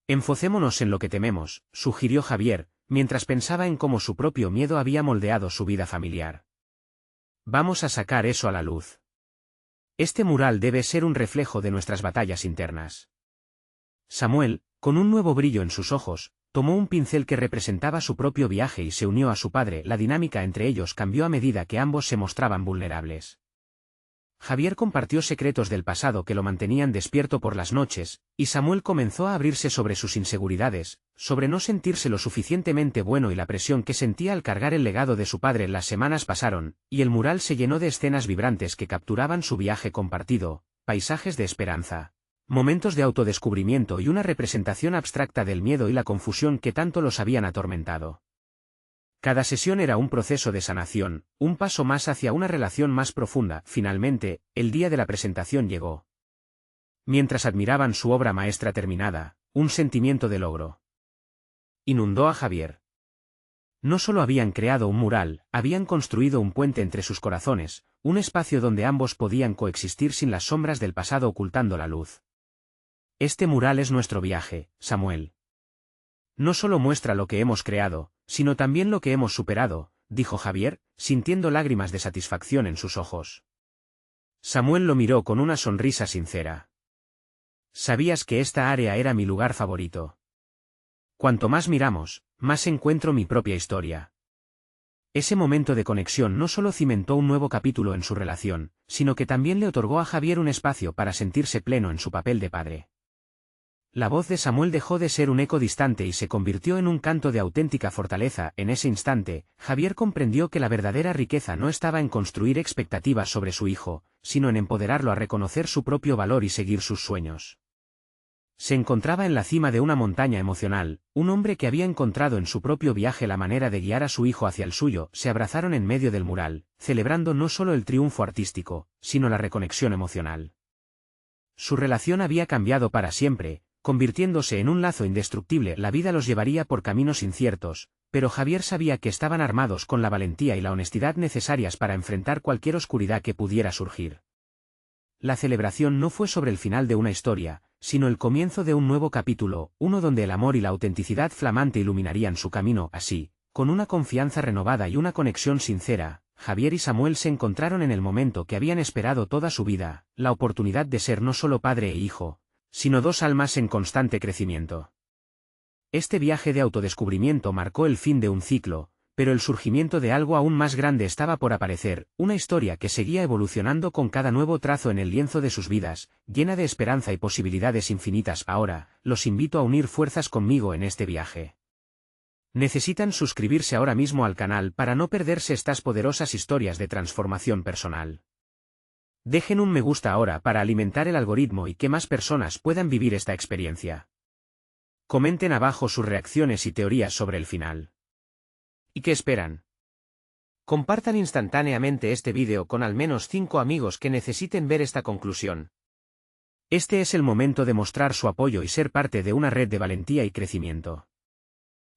Enfocémonos en lo que tememos, sugirió Javier, mientras pensaba en cómo su propio miedo había moldeado su vida familiar. Vamos a sacar eso a la luz. Este mural debe ser un reflejo de nuestras batallas internas. Samuel, con un nuevo brillo en sus ojos, tomó un pincel que representaba su propio viaje y se unió a su padre. La dinámica entre ellos cambió a medida que ambos se mostraban vulnerables. Javier compartió secretos del pasado que lo mantenían despierto por las noches, y Samuel comenzó a abrirse sobre sus inseguridades, sobre no sentirse lo suficientemente bueno y la presión que sentía al cargar el legado de su padre. Las semanas pasaron, y el mural se llenó de escenas vibrantes que capturaban su viaje compartido, paisajes de esperanza, momentos de autodescubrimiento y una representación abstracta del miedo y la confusión que tanto los habían atormentado. Cada sesión era un proceso de sanación, un paso más hacia una relación más profunda. Finalmente, el día de la presentación llegó. Mientras admiraban su obra maestra terminada, un sentimiento de logro inundó a Javier. No solo habían creado un mural, habían construido un puente entre sus corazones, un espacio donde ambos podían coexistir sin las sombras del pasado ocultando la luz. Este mural es nuestro viaje, Samuel. No solo muestra lo que hemos creado, sino también lo que hemos superado, dijo Javier, sintiendo lágrimas de satisfacción en sus ojos. Samuel lo miró con una sonrisa sincera. Sabías que esta área era mi lugar favorito. Cuanto más miramos, más encuentro mi propia historia. Ese momento de conexión no solo cimentó un nuevo capítulo en su relación, sino que también le otorgó a Javier un espacio para sentirse pleno en su papel de padre. La voz de Samuel dejó de ser un eco distante y se convirtió en un canto de auténtica fortaleza. En ese instante, Javier comprendió que la verdadera riqueza no estaba en construir expectativas sobre su hijo, sino en empoderarlo a reconocer su propio valor y seguir sus sueños. Se encontraba en la cima de una montaña emocional, un hombre que había encontrado en su propio viaje la manera de guiar a su hijo hacia el suyo. Se abrazaron en medio del mural, celebrando no solo el triunfo artístico, sino la reconexión emocional. Su relación había cambiado para siempre, convirtiéndose en un lazo indestructible. La vida los llevaría por caminos inciertos, pero Javier sabía que estaban armados con la valentía y la honestidad necesarias para enfrentar cualquier oscuridad que pudiera surgir. La celebración no fue sobre el final de una historia, sino el comienzo de un nuevo capítulo, uno donde el amor y la autenticidad flamante iluminarían su camino. Así, con una confianza renovada y una conexión sincera, Javier y Samuel se encontraron en el momento que habían esperado toda su vida, la oportunidad de ser no solo padre e hijo, sino dos almas en constante crecimiento. Este viaje de autodescubrimiento marcó el fin de un ciclo, pero el surgimiento de algo aún más grande estaba por aparecer, una historia que seguía evolucionando con cada nuevo trazo en el lienzo de sus vidas, llena de esperanza y posibilidades infinitas. Ahora, los invito a unir fuerzas conmigo en este viaje. Necesitan suscribirse ahora mismo al canal para no perderse estas poderosas historias de transformación personal. Dejen un me gusta ahora para alimentar el algoritmo y que más personas puedan vivir esta experiencia. Comenten abajo sus reacciones y teorías sobre el final. ¿Y qué esperan? Compartan instantáneamente este vídeo con al menos 5 amigos que necesiten ver esta conclusión. Este es el momento de mostrar su apoyo y ser parte de una red de valentía y crecimiento.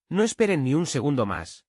No esperen ni un segundo más.